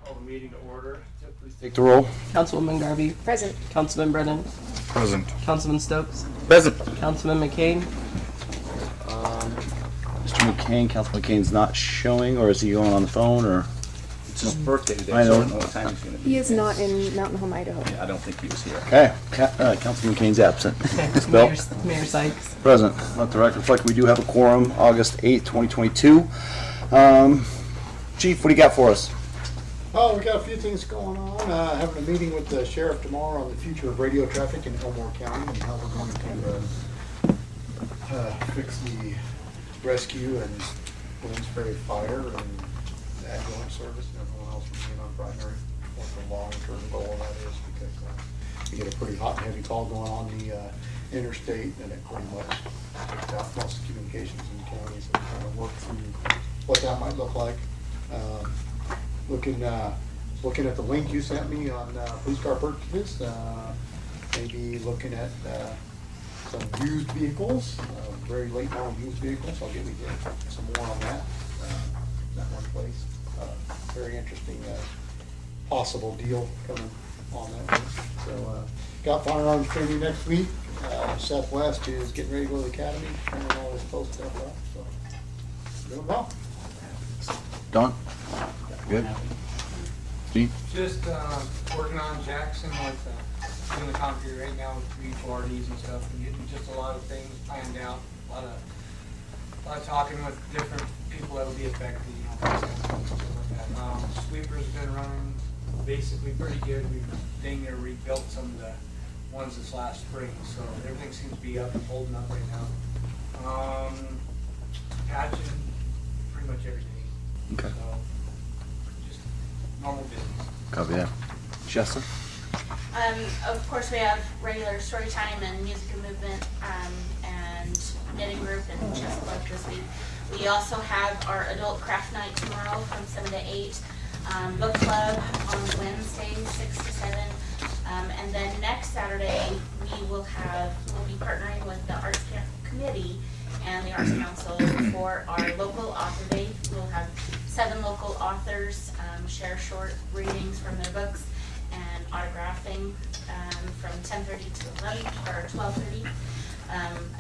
Call the meeting to order. Please take the roll. Councilwoman Garvey. Present. Councilman Brennan. Present. Councilman Stokes. Present. Councilman McCain. Mr. McCain, Councilman McCain's not showing, or is he going on the phone, or? It's his birthday today, I so I know. don't know what time he's going to be. He is not in Mountain Home, Idaho. Yeah, I don't think he was here. Okay, Councilman McCain's absent. Ms. Bell? Mayor Sykes. Present. Let the record reflect we do have a quorum, August 8th, 2022. Chief, what do you got for us? Oh, we got a few things going on. Having a meeting with the sheriff tomorrow on the future of radio traffic in Elmore County and how we're going to fix the rescue and Williams-Ferry fire and the ambulance service and everyone else being on primary. What the long-term goal of that is, because we get a pretty hot and heavy call going on the interstate, and it pretty much takes out most communications in the county. So we're trying to work through what that might look like. Looking at the link you sent me on police car purchases, maybe looking at some used vehicles, very late model used vehicles. I'll get some more on that. That one place. Very interesting possible deal coming on that one. So got firearms training next week. Southwest is getting ready to go to the academy, turning all this close stuff up. So doing well. Don? Good? Gene? Just working on Jackson with doing the concrete right now with 340s and stuff, and getting just a lot of things planned out. A lot of talking with different people that will be affected, stuff like that. Sweeper's been running basically pretty good. We've dang near rebuilt some of the ones this last spring, so everything seems to be up and holding up right now. Patching pretty much every day. Okay. So just normal business. Copy that. Shasta? Of course, we have regular story time and music and movement and knitting group and chess club this week. We also have our adult craft night tomorrow from 7 to 8. Book club on Wednesday, 6 to 7. And then next Saturday, we'll be partnering with the Arts Committee and the Arts Council for our local author day. We'll have 7 local authors share short readings from their books and autographing from 10:30 to 11 or 12:30.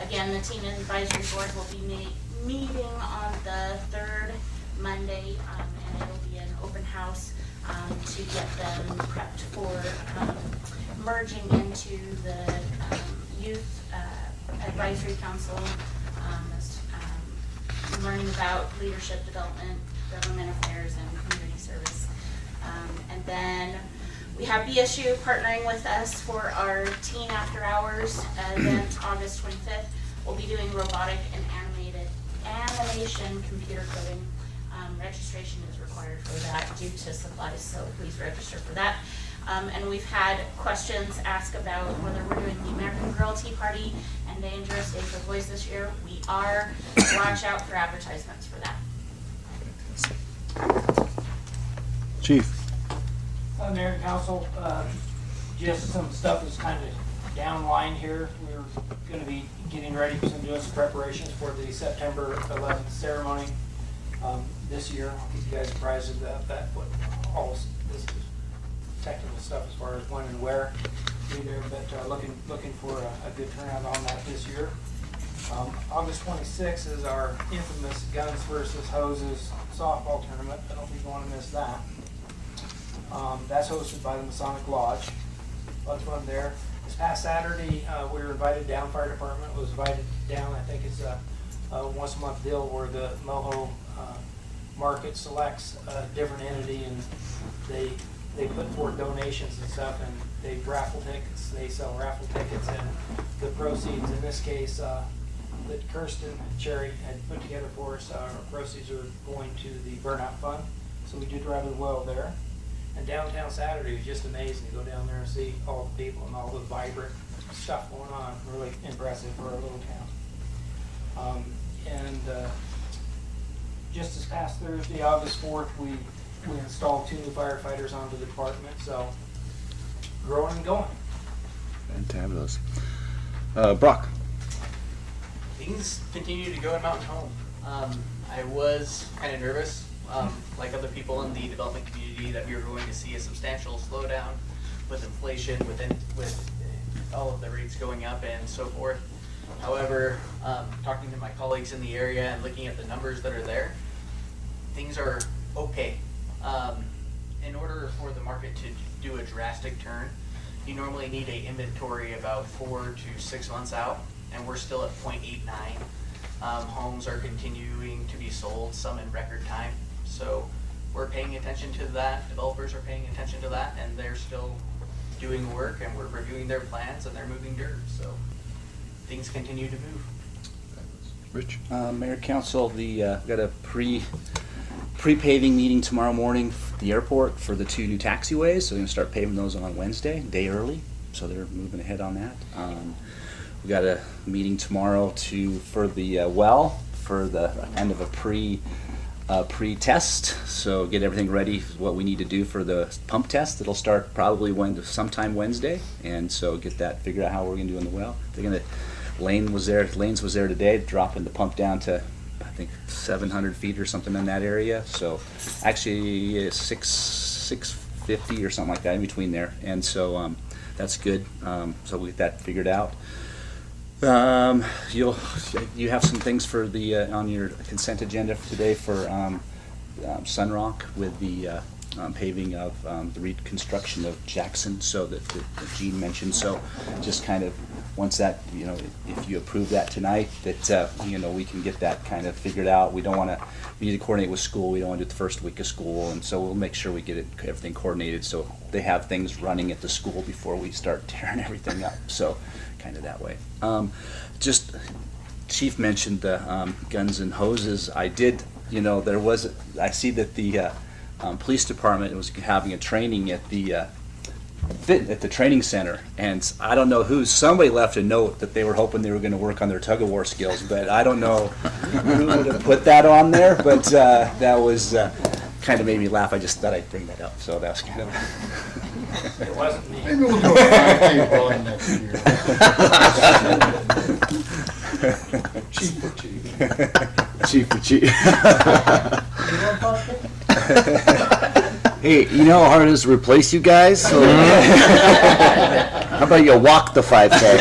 Again, the teen advisory board will be meeting on the 3rd Monday, and it will be an open house to get them prepped for merging into the youth advisory council, learning about leadership development, government affairs, and community service. And then we have BSU partnering with us for our Teen After Hours event August 25th. We'll be doing robotic and animation computer coding. Registration is required for that due to supplies, so please register for that. And we've had questions asked about whether we're doing the American Girl Tea Party and Dangerous Day for Boys this year. We are. Watch out for advertisements for that. Chief? Mayor and Council, just some stuff is kind of downline here. We're going to be getting ready, doing some preparations for the September 11th ceremony this year. I'll keep you guys apprised of that, what all this technical stuff as far as when and where be there, but looking for a good turnout on that this year. August 26th is our infamous Guns versus Hoses softball tournament. I don't think you want to miss that. That's hosted by the Masonic Lodge. Lots of fun there. This past Saturday, we were invited down. Fire department was invited down. I think it's a once a month deal where the Moho market selects a different entity, and they put forth donations and stuff, and they raffle tickets. They sell raffle tickets, and the proceeds in this case that Kirsten Cherry had put together for us, our proceeds are going to the burnout fund. So we did rather well there. And downtown Saturday was just amazing to go down there and see all the people and all the vibrant stuff going on. Really impressive for a little town. Just this past Thursday, August 4th, we installed 2 new firefighters onto the department. So growing and going. Fantabulous. Brock? Things continue to go at Mountain Home. I was kind of nervous like other people in the development community, that we were going to see a substantial slowdown with inflation, with all of the rates going up and so forth. However, talking to my colleagues in the area and looking at the numbers that are there, things are okay. In order for the market to do a drastic turn, you normally need a inventory about 4 to 6 months out, and we're still at 0.89. Homes are continuing to be sold, some in record time. So we're paying attention to that. Developers are paying attention to that, and they're still doing work, and we're reviewing their plans, and they're moving dirt. So things continue to move. Rich? Mayor, Council, got a pre-paving meeting tomorrow morning at the airport for the 2 new taxiways. So we're gonna start paving those on Wednesday, day early. So they're moving ahead on that. We got a meeting tomorrow for the well, for the end of a pre-test. So get everything ready, what we need to do for the pump test. It'll start probably sometime Wednesday. And so get that, figure out how we're gonna do in the well. Lanes was there today, dropping the pump down to, I think, 700 feet or something in that area. So actually 650 or something like that in between there. And so that's good. So we get that figured out. You have some things for the on your consent agenda for today for Sunrock with the paving of the reconstruction of Jackson, so that Gene mentioned. So just kind of once that, if you approve that tonight, that we can get that kind of figured out. We need to coordinate with school. We don't want to do it the first week of school, and so we'll make sure we get everything coordinated so they have things running at the school before we start tearing everything up. So kind of that way. Just Chief mentioned the guns and hoses. I did, I see that the police department was having a training at the training center, and I don't know somebody left a note that they were hoping they were going to work on their tug-of-war skills, but I don't know who would have put that on there, but that was kind of made me laugh. I just thought I'd bring that up, so that was kind of... It wasn't me. Maybe we'll do a 5K run next year. Chief for chief. Chief for chief. Hey, you know how hard it is to replace you guys? So how about you walk the 5K?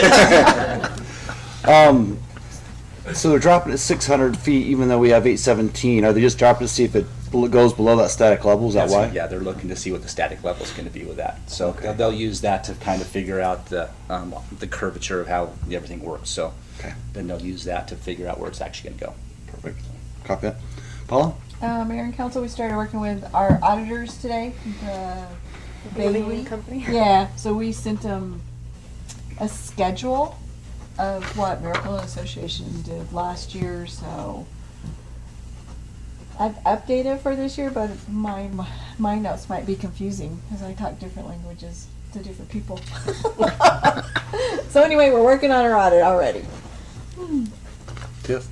So they're dropping it 600 feet, even though we have 817. Are they just dropping to see if it goes below that static level? Is that why? Yeah, they're looking to see what the static level is going to be with that. So they'll use that to kind of figure out the curvature of how everything works. So then they'll use that to figure out where it's actually going to go. Perfect. Copy that. Paula? Mayor and Council, we started working with our auditors today, the Bailey company. Yeah, so we sent them a schedule of what Miracle Association did last year, so I've updated for this year, but my notes might be confusing because I talk different languages to different people. So anyway, we're working on our audit already. Tiff?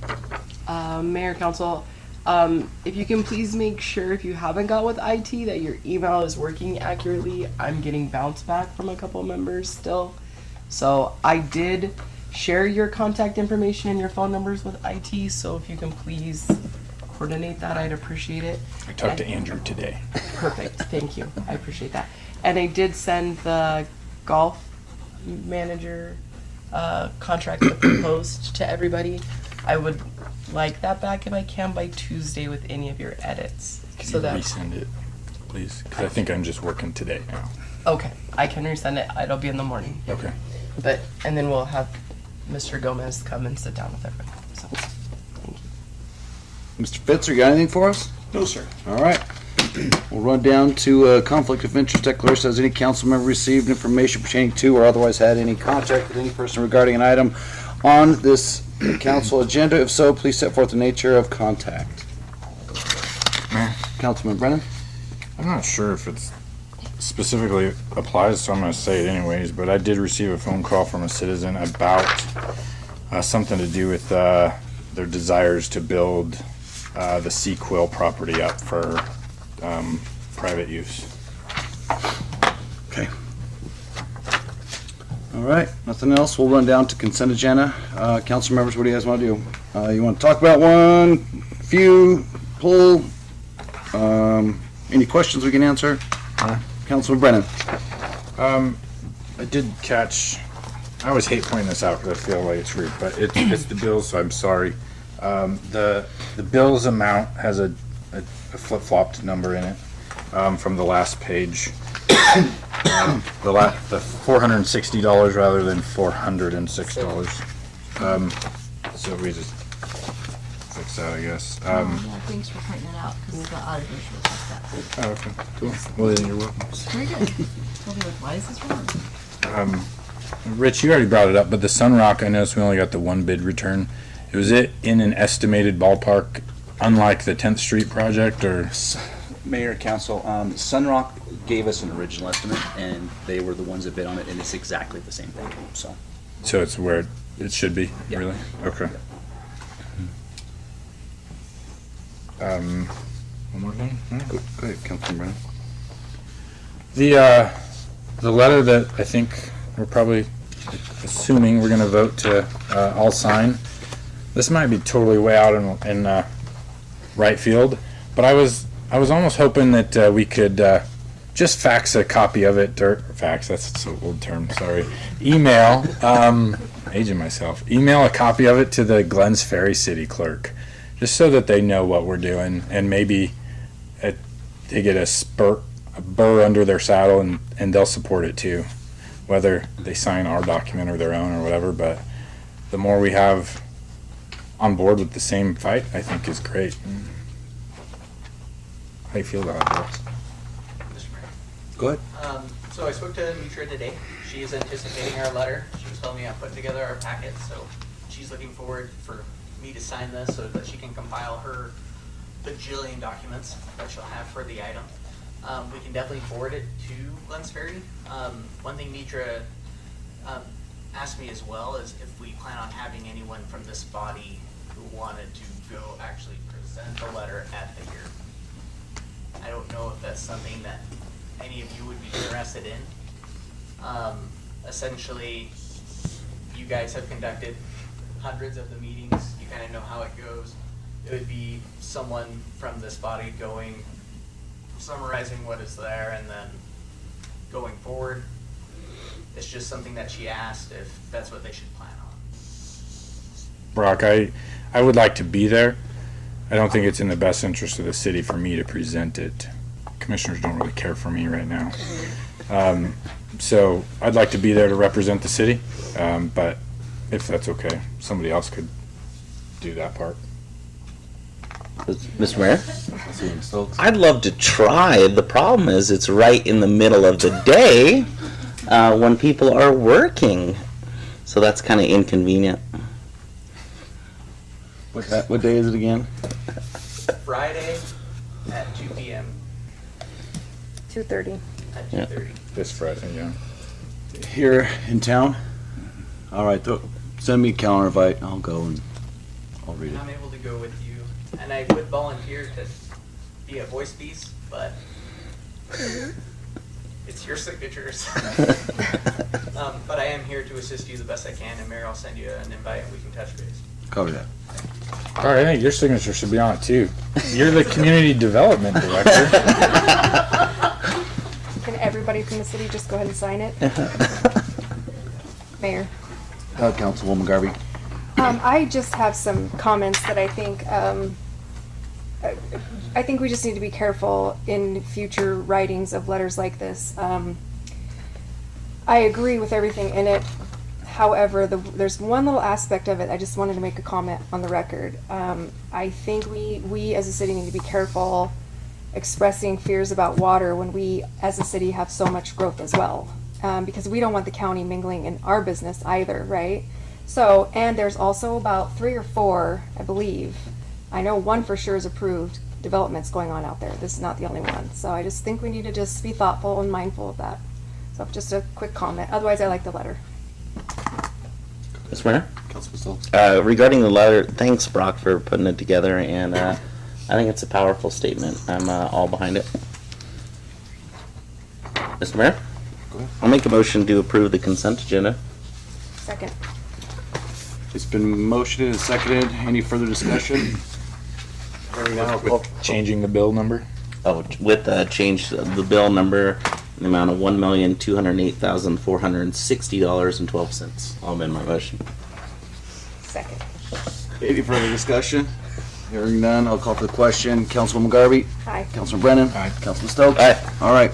Mayor, Council, if you can please make sure, if you haven't got with IT, that your email is working accurately. I'm getting bounce back from a couple members still. So I did share your contact information and your phone numbers with IT, so if you can please coordinate that, I'd appreciate it. I talked to Andrew today. Perfect, thank you, I appreciate that. And I did send the golf manager contract, the proposed, to everybody. I would like that back if I can by Tuesday with any of your edits. Can so you that resend it, please? Because I think I'm just working today now. Okay, I can resend it. It'll be in the morning. Okay. And then we'll have Mr. Gomez come and sit down with everyone. So, thank you. Mr. Fitzer, you got anything for us? No, sir. All right. We'll run down to conflict of interest declaration. Has any council member received information pertaining to or otherwise had any contact with any person regarding an item on this council agenda? If so, please set forth the nature of contact. Councilman Brennan? I'm not sure if it's specifically applies, so I'm going to say it anyways, but I did receive a phone call from a citizen about something to do with their desires to build the Seaquill property up for private use. Okay. All right, nothing else. We'll run down to consent agenda. Council members, what do you guys want to do? You want to talk about one, few, pull? Any questions we can answer? Councilman Brennan? I did catch, I always hate pointing this out because I feel like it's rude, but it's the bills, so I'm sorry. The bills amount has a flip-flopped number in it from the last page. The $460 rather than $406. So we just fix that, I guess. Yeah, thanks for pointing it out, because the auditors will check that. Oh, okay, cool. Well, then you're welcome. Very good. We'll be like, why is this wrong? Rich, you already brought it up, but the Sunrock, I noticed we only got the one bid return. Was it in an estimated ballpark, unlike the 10th Street project, or? Mayor, council, Sunrock gave us an original estimate, and they were the ones that bid on it, and it's exactly the same thing, so. So it's where it should be, Yeah. really? Okay. One more thing? Go ahead, Councilman Brennan. The letter that I think we're probably assuming we're gonna vote to all sign, this might be totally way out in right field, but I was almost hoping that we could just fax a copy of it, or fax, that's so old term, sorry. Email, aging myself, email a copy of it to the Glens Ferry City Clerk, just so that they know what we're doing, and maybe they get a burr under their saddle, and they'll support it too, whether they sign our document or their own or whatever. But the more we have on board with the same fight, I think is great. How do you feel about that? Mr. Mayor. Go ahead. So I spoke to Mitra today. She is anticipating our letter. She was telling me I'm putting together our packet, so she's looking forward for me to sign this so that she can compile her bajillion documents that she'll have for the item. We can definitely forward it to Glens Ferry. One thing Mitra asked me as well is if we plan on having anyone from this body who wanted to go actually present the letter at the hearing. I don't know if that's something that any of you would be interested in. Essentially, you guys have conducted hundreds of the meetings. You kind of know how it goes. It would be someone from this body going, summarizing what is there, and then going forward. It's just something that she asked if that's what they should plan on. Brock, I would like to be there. I don't think it's in the best interest of the city for me to present it. Commissioners don't really care for me right now. So I'd like to be there to represent the city, but if that's okay, somebody else could do that part. Mr. Mayor? I'd love to try. The problem is it's right in the middle of the day when people are working. So that's kind of inconvenient. What day is it again? Friday at 2 p.m. 2:30. at Yeah. 2:30. This Friday, yeah. Here in town? All right, send me a calendar invite. I'll go and I'll read it. I'm able to go with you, and I would volunteer to be a voice piece, but it's your signatures. But I am here to assist you the best I can, and Mayor, I'll send you an invite and we can touch base. Cover that. All right, I think your signature should be on it too. You're the community development director. Can everybody from the city just go ahead and sign it? Mayor. Councilwoman Garvey. I just have some comments that I think we just need to be careful in future writings of letters like this. I agree with everything in it. However, there's one little aspect of it I just wanted to make a comment on the record. I think we as a city need to be careful expressing fears about water when we as a city have so much growth as well. Because we don't want the county mingling in our business either, right? So, and there's also about 3 or 4, I believe, I know one for sure is approved, developments going on out there. This is not the only one. So I just think we need to just be thoughtful and mindful of that. So just a quick comment. Otherwise, I like the letter. Mr. Mayor? Councilman Stoltz. Regarding the letter, thanks, Brock, for putting it together, and I think it's a powerful statement. I'm all behind it. Mr. Mayor? Go ahead. I'll make a motion to approve the consent agenda. Second. It's been motioned and seconded. Any further discussion? Hearing none, I'll call- With changing the bill number? Oh, with change the bill number in the amount of $1,208,460.12. I'll amend my motion. Second. Any further discussion? Hearing none, I'll call for the question. Councilwoman Garvey? Aye. Councilman Brennan? Aye. Councilman Stokes? Aye. All right.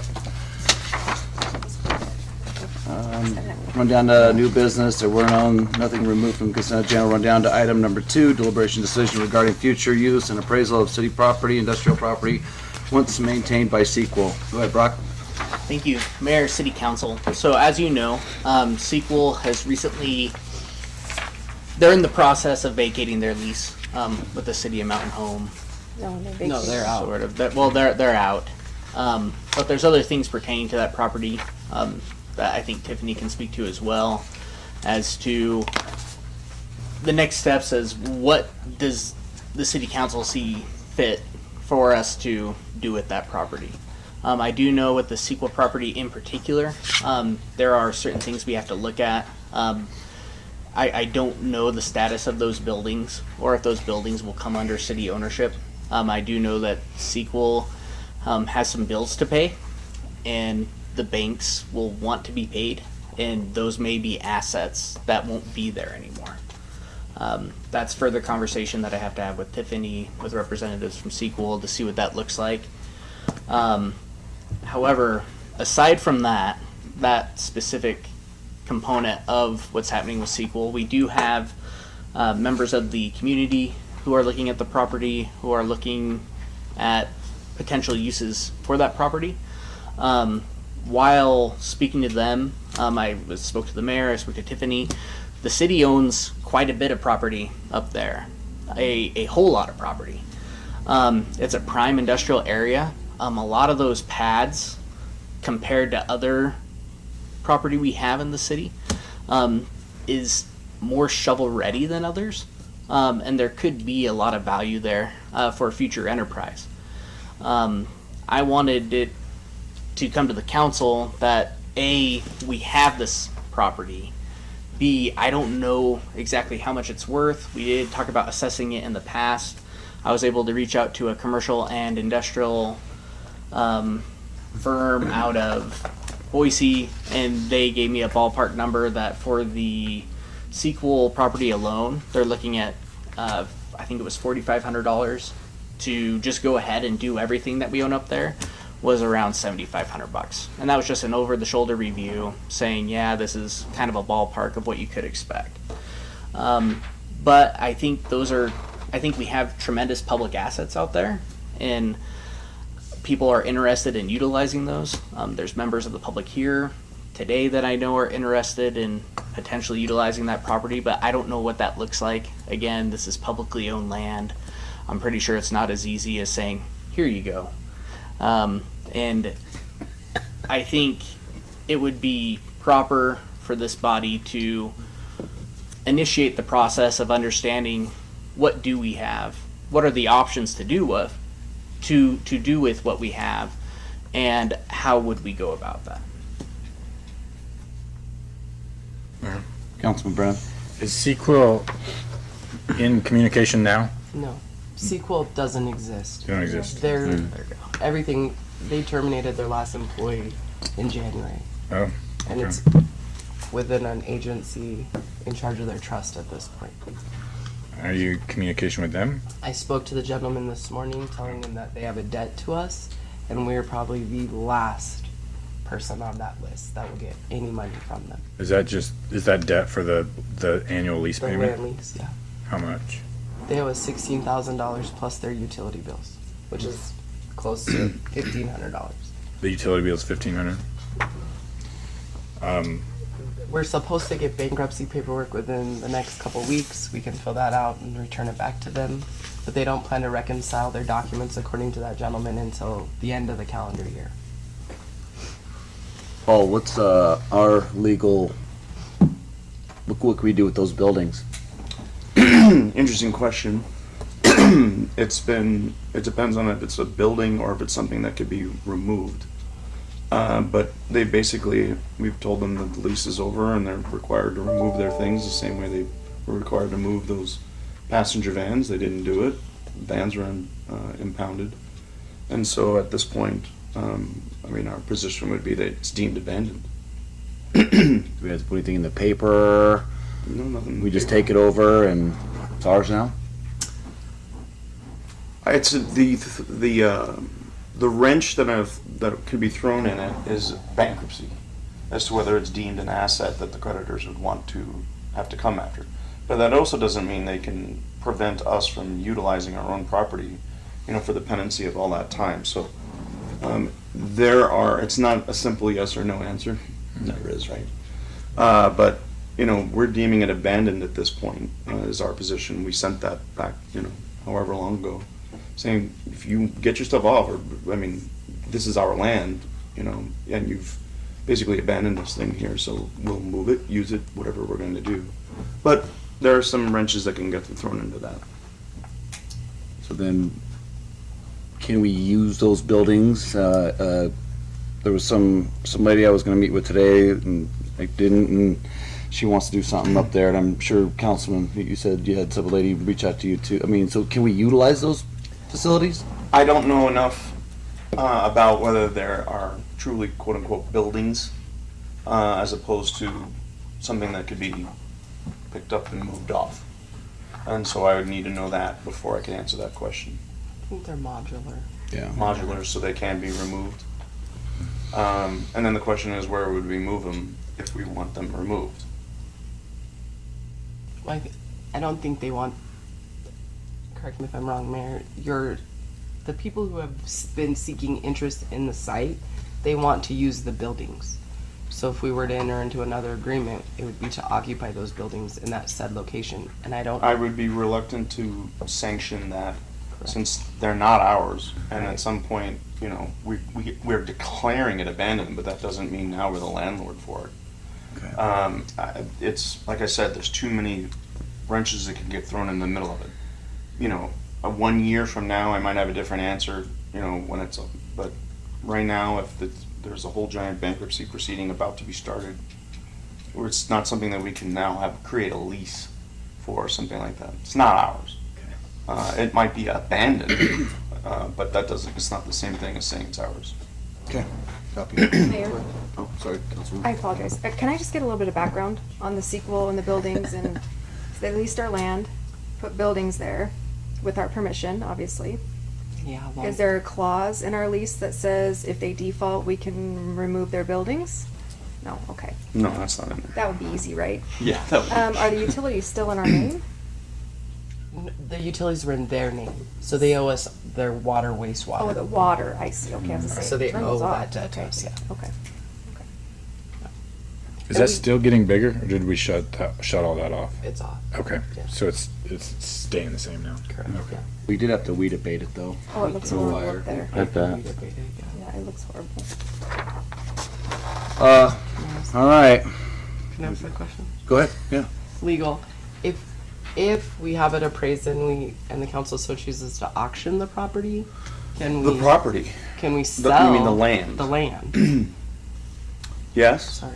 Run down to new business. There were nothing removed from consent agenda. Run down to item number 2, deliberation decision regarding future use and appraisal of city property, industrial property, once maintained by Sequel. Go ahead, Brock. Thank you, Mayor, City Council. So as you know, Sequel has recently, they're in the process of vacating their lease with the city of Mountain Home. No, No, they're out. Sort of. They're out. But there's other things pertaining to that property that I think Tiffany can speak to as well, as to the next steps as what does the city council see fit for us to do with that property. I do know with the Sequel property in particular, there are certain things we have to look at. I don't know the status of those buildings or if those buildings will come under city ownership. I do know that Sequel has some bills to pay, and the banks will want to be paid, and those may be assets that won't be there anymore. That's further conversation that I have to have with Tiffany, with representatives from Sequel to see what that looks like. However, aside from that specific component of what's happening with Sequel, we do have members of the community who are looking at the property, who are looking at potential uses for that property. While speaking to them, I spoke to the mayor, I spoke to Tiffany. The city owns quite a bit of property up there, a whole lot of property. It's a prime industrial area. A lot of those pads, compared to other property we have in the city, is more shovel ready than others. And there could be a lot of value there for future enterprise. I wanted it to come to the council that A, we have this property. B, I don't know exactly how much it's worth. We did talk about assessing it in the past. I was able to reach out to a commercial and industrial firm out of Boise, and they gave me a ballpark number that for the Sequel property alone, they're looking at, I think it was $4,500 to just go ahead and do everything that we own up there, was around $7,500. And that was just an over-the-shoulder review saying, yeah, this is kind of a ballpark of what you could expect. But I think I think we have tremendous public assets out there, and people are interested in utilizing those. There's members of the public here today that I know are interested in potentially utilizing that property, but I don't know what that looks like. Again, this is publicly owned land. I'm pretty sure it's not as easy as saying, here you go. And I think it would be proper for this body to initiate the process of understanding what do we have, what are the options to do with, to do with what we have, and how would we go about that. Councilman Brennan? Is Sequel in communication now? No. Sequel doesn't exist. They don't exist. They're everything. They terminated their last employee in January, Oh, and okay. it's within an agency in charge of their trust at this point. Are you in communication with them? I spoke to the gentleman this morning, telling him that they have a debt to us, and we're probably the last person on that list that will get any money from them. Is that debt for the annual lease The payment? land lease, yeah. How much? They owe us $16,000 plus their utility bills, which is close to $1,500. The utility bill is $1,500. We're supposed to get bankruptcy paperwork within the next couple weeks. We can fill that out and return it back to them, but they don't plan to reconcile their documents according to that gentleman until the end of the calendar year. Paul, what's our legal, what can we do with those buildings? Interesting question. It depends on if it's a building or if it's something that could be removed. But we've told them that the lease is over and they're required to remove their things the same way they were required to move those passenger vans. They didn't do it. Vans were impounded. And so at this point, I mean, our position would be that it's deemed abandoned. Do we have to put anything in the paper? No, nothing. We just take it over and it's ours now? It's the wrench that could be thrown in it is bankruptcy, as to whether it's deemed an asset that the creditors would want to have to come after. But that also doesn't mean they can prevent us from utilizing our own property, for the pendency of all that time. So it's not a simple yes or no answer. Never is, right? But we're deeming it abandoned at this point, is our position. We sent that back, however long ago, saying if you get your stuff off, this is our land, and you've basically abandoned this thing here, so we'll move it, use it, whatever we're going to do. But there are some wrenches that can get thrown into that. So then, can we use those buildings? There was some lady I was going to meet with today, and I didn't, and she wants to do something up there, and I'm sure, Councilman, you said you had some lady reach out to you too. So can we utilize those facilities? I don't know enough about whether there are truly quote-unquote buildings as opposed to something that could be picked up and moved off. And so I would need to know that before I can answer that question. I think they're modular. Yeah. Modular, so they can be removed. And then the question is, where would we move them if we want them removed? I don't think they want, correct me if I'm wrong, Mayor, the people who have been seeking interest in the site, they want to use the buildings. So if we were to enter into another agreement, it would be to occupy those buildings in that said location. And I would be reluctant to sanction that, since they're not ours. And at some point, we're declaring it abandoned, but that doesn't mean now we're the landlord for it. Okay. It's, like I said, there's too many wrenches that can get thrown in the middle of it. 1 year from now, I might have a different answer, when it's, but right now, if there's a whole giant bankruptcy proceeding about to be started, or it's not something that we can now create a lease for, or something like that. It's not ours. Okay. It might be abandoned, but it's not the same thing as saying it's ours. Okay. Copy. Mayor? Oh, sorry, Councilman. I apologize. Can I just get a little bit of background on the sequel and the buildings? And so they leased our land, put buildings there with our permission, obviously. Yeah. Is there a clause in our lease that says if they default, we can remove their buildings? No. Okay. No, that's not in there. That would be easy, right? Yeah. That would Are the utilities still in our name? The utilities were in their name, so they owe us their water, wastewater. Oh, the water. I see. Okay, I was saying. So they turn owe those off. that debt to Okay. us, yeah. Okay. Is that still getting bigger, or did we shut all that off? It's off. Okay, Yeah. so it's staying the same now. Correct. Okay. We did have to weed abate it though. Oh, it looks For a horrible while. up there. I bet. Yeah, it looks horrible. All right. Can I ask a question? Go ahead. Yeah. Legal. If we have it appraised and the council so chooses to auction the property, can we? The property. Can we sell? You mean the land? The land. Yes. Sorry.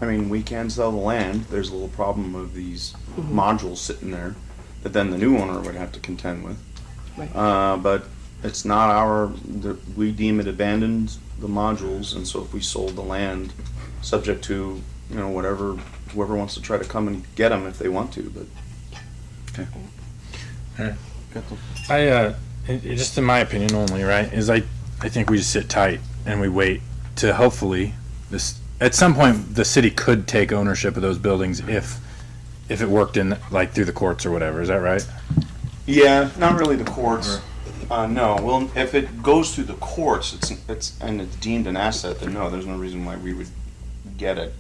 We can sell the land. There's a little problem of these modules sitting there that then the new owner would have to contend with. Right. But it's not we deem it abandoned, the modules, and so if we sold the land, subject to, whoever wants to try to come and get them if they want to, but. Okay. All right. Just in my opinion only, right, is I think we just sit tight and we wait to hopefully at some point the city could take ownership of those buildings if it worked in through the courts or whatever. Is that right? Yeah, not really the courts. No. Well, if it goes through the courts, it's deemed an asset, then no, there's no reason why we would get it.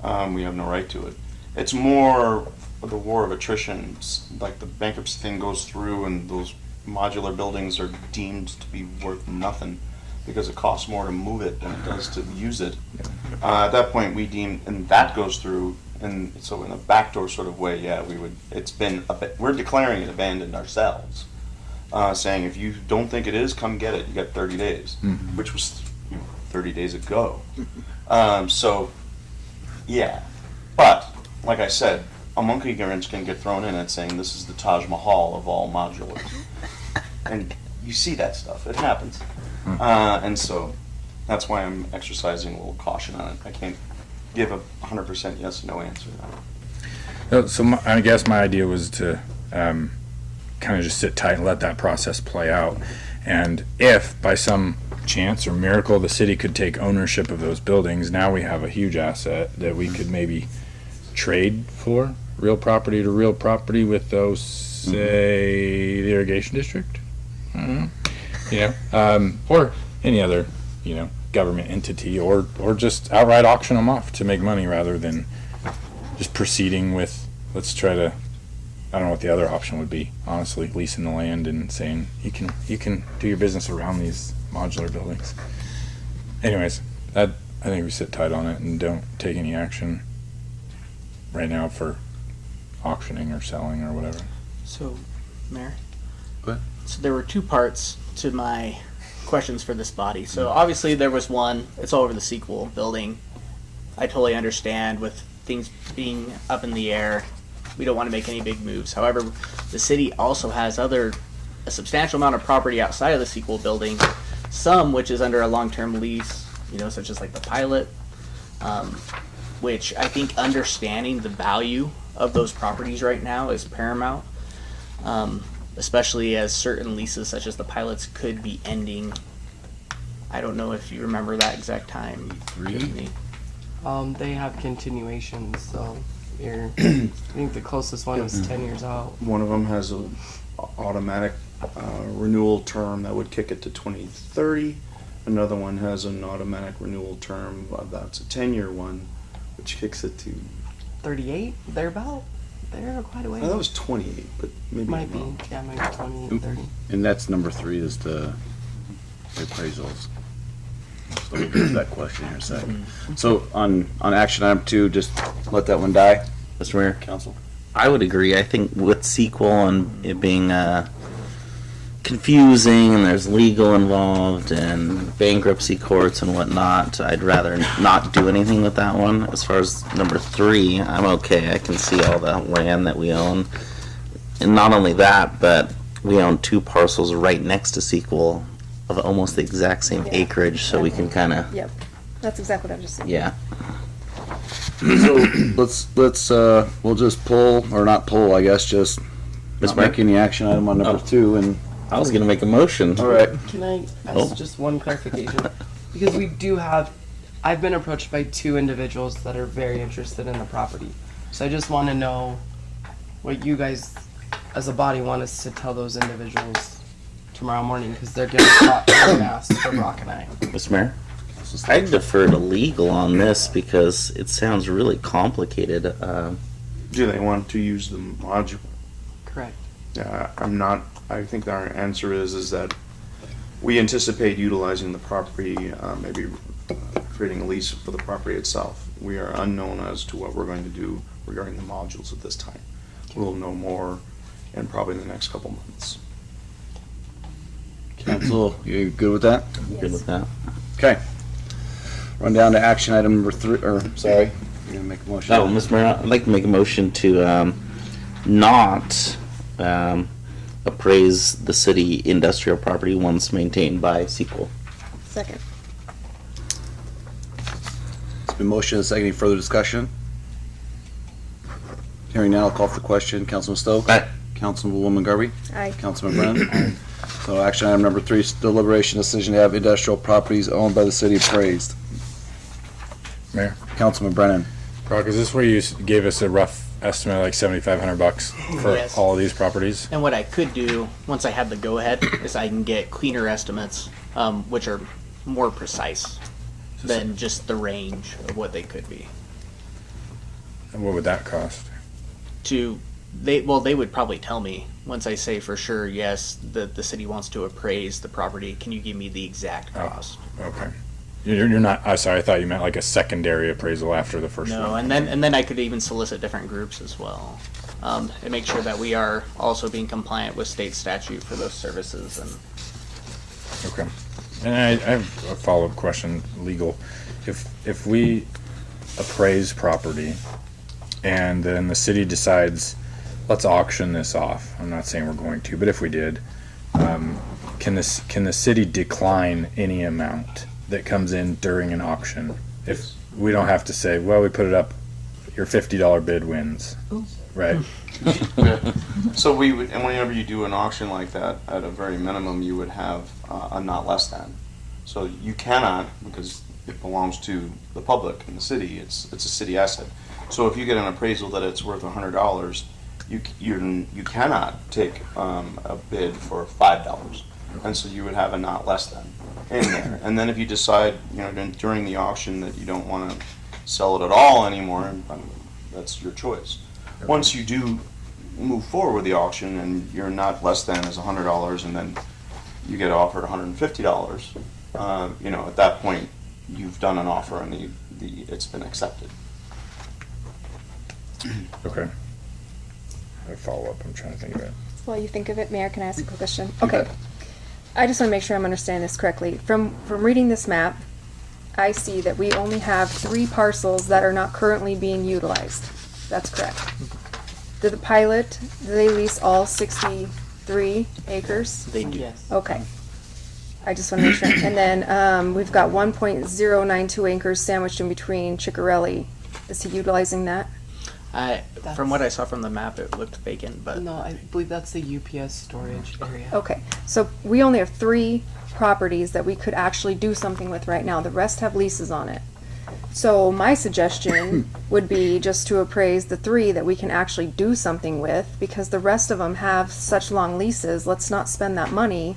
We have no right to it. It's more the war of attrition. Like the bankruptcy thing goes through, and those modular buildings are deemed to be worth nothing because it costs more to move it than it does to use it. At that point, we deem, and that goes through. And so in a backdoor sort of way, yeah, we're declaring it abandoned ourselves, saying if you don't think it is, come get it. You got 30 days, which was 30 days ago. So, yeah. But, like I said, a monkey wrench can get thrown in it saying this is the Taj Mahal of all modulars. And you see that stuff. It happens. And so that's why I'm exercising a little caution on it. I can't give a 100% yes or no answer on it. So I guess my idea was to kind of just sit tight and let that process play out. And if by some chance or miracle the city could take ownership of those buildings, now we have a huge asset that we could maybe trade for real property to real property with those, say, the irrigation district. Or any other, government entity, or just outright auction them off to make money rather than just proceeding with, let's try to, I don't know what the other option would be, honestly, leasing the land and saying you can do your business around these modular buildings. Anyways, I think we sit tight on it and don't take any action right now for auctioning or selling or whatever. So, Mayor? Go ahead. So there were two parts to my questions for this body. So obviously there was one, it's all over the sequel building. I totally understand with things being up in the air, we don't want to make any big moves. However, the city also has a substantial amount of property outside of the sequel building, some which is under a long-term lease, such as like the pilot, which I think understanding the value of those properties right now is paramount, especially as certain leases such as the pilots could be ending. I don't know if you remember that exact time. 3? They have continuations, so I think the closest one is 10 years out. One of them has a automatic renewal term that would kick it to 2030. Another one has an automatic renewal term that's a 10-year one, which kicks it to 38, they're quite a way. that was 28, but maybe Might be, wrong. yeah, maybe 28, 30. And that's number 3 is the appraisals. So we'll get to that question here in a second. So on action item 2, just let that one die, Mr. Mayor, council. I would agree. I think with sequel and it being confusing and there's legal involved and bankruptcy courts and whatnot, I'd rather not do anything with that one. As far as number 3, I'm okay. I can see all the land that we own. And not only that, but we own 2 parcels right next to sequel of almost the exact same acreage, so we can kind of, Yep, that's exactly what I was just saying. yeah. So we'll just pull, or not pull, I guess, just not Mayor? make any action item on number 2, and I was going to make a motion. all right. Can I ask just one clarification? Because we do I've been approached by 2 individuals that are very interested in the property. So I just want to know what you guys, as a body, want us to tell those individuals tomorrow morning, because they're going to ask for Brock and I. Mr. Mayor? I defer to legal on this because it sounds really complicated. Do they want to use the module? Correct. Yeah, I think our answer is that we anticipate utilizing the property, maybe creating a lease for the property itself. We are unknown as to what we're going to do regarding the modules at this time. We'll know more in probably the next couple months. Council, you good with that? Good with that. Okay. Run down to action item number 3, or sorry, you're gonna make a motion. Oh, Mr. Mayor, I'd like to make a motion to not appraise the city industrial property once maintained by sequel. Second. It's been motion and second. Any further discussion? Hearing now, I'll call for the question. Councilman Stoke? Aye. Councilwoman Garvey? Aye. Councilman Brennan? So action item number 3 is deliberation decision to have industrial properties owned by the city appraised. Mayor? Councilman Brennan? Brock, is this where you gave us a rough estimate, like $7,500 for Yes. all of these properties? And what I could do, once I have the go-ahead, is I can get cleaner estimates, which are more precise than just the range of what they could be. And what would that cost? They would probably tell me once I say for sure, yes, the city wants to appraise the property. Can you give me the exact cost? Okay. You're not, sorry, I thought you meant like a secondary appraisal after the first No, one. and then I could even solicit different groups as well, and make sure that we are also being compliant with state statute for those services. And Okay. And I have a follow-up question, legal. If we appraise property and then the city decides, let's auction this off. I'm not saying we're going to, but if we did, can the city decline any amount that comes in during an auction? If we don't have to say, well, we put it up, your $50 bid wins, right? So we would, and whenever you do an auction like that, at a very minimum, you would have a not less than. So you cannot, because it belongs to the public and the city, it's a city asset. So if you get an appraisal that it's worth $100, you cannot take a bid for $5, and so you would have a not less than in there. And then if you decide, during the auction that you don't want to sell it at all anymore, that's your choice. Once you do move forward with the auction and your not less than is $100, and then you get offered $150, at that point you've done an offer and it's been accepted. Okay. I follow up. I'm trying to think of it. While you think of it, Mayor, can I ask a quick question? You Okay. bet. I just want to make sure I'm understanding this correctly. From reading this map, I see that we only have 3 parcels that are not currently being utilized. That's correct. Do they lease all 63 acres? They do. Yes. Okay. I just want to make sure. And then we've got 1.092 acres sandwiched in between Ciccarelli. Is he utilizing that? From what I saw from the map, it looked vacant, but No, I believe that's the UPS storage area. Okay, so we only have 3 properties that we could actually do something with right now. The rest have leases on it. So my suggestion would be just to appraise the 3 that we can actually do something with, because the rest of them have such long leases. Let's not spend that money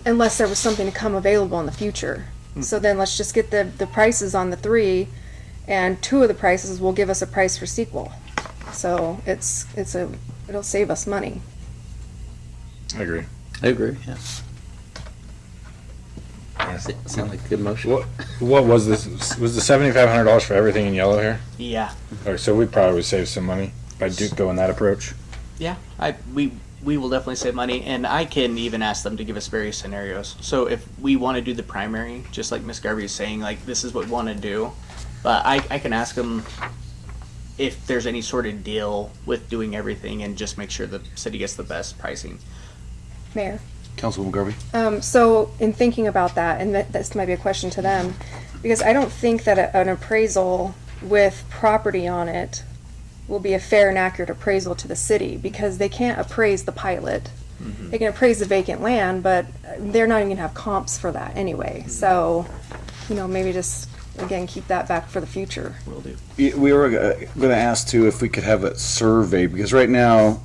unless there was something to come available in the future. So then let's just get the prices on the 3, and 2 of the prices will give us a price for sequel. So it'll save us money. I agree. I agree, yeah. Sound like a good motion. What was this? Was the $7,500 for everything in yellow here? yeah, Okay, so we probably would save some money by going that approach. yeah. We will definitely save money, and I can even ask them to give us various scenarios. So if we want to do the primary, just like Miss Garvey is saying, like this is what we want to do, but I can ask them if there's any sort of deal with doing everything and just make sure the city gets the best pricing. Mayor? Councilwoman Garvey? So in thinking about that, and this might be a question to them, because I don't think that an appraisal with property on it will be a fair and accurate appraisal to the city, because they can't appraise the pilot. Mm-hmm. They can appraise the vacant land, but they're not even gonna have comps for that anyway. So, maybe just, again, keep that back for the future. Will do. We were going to ask too if we could have it surveyed, because right now,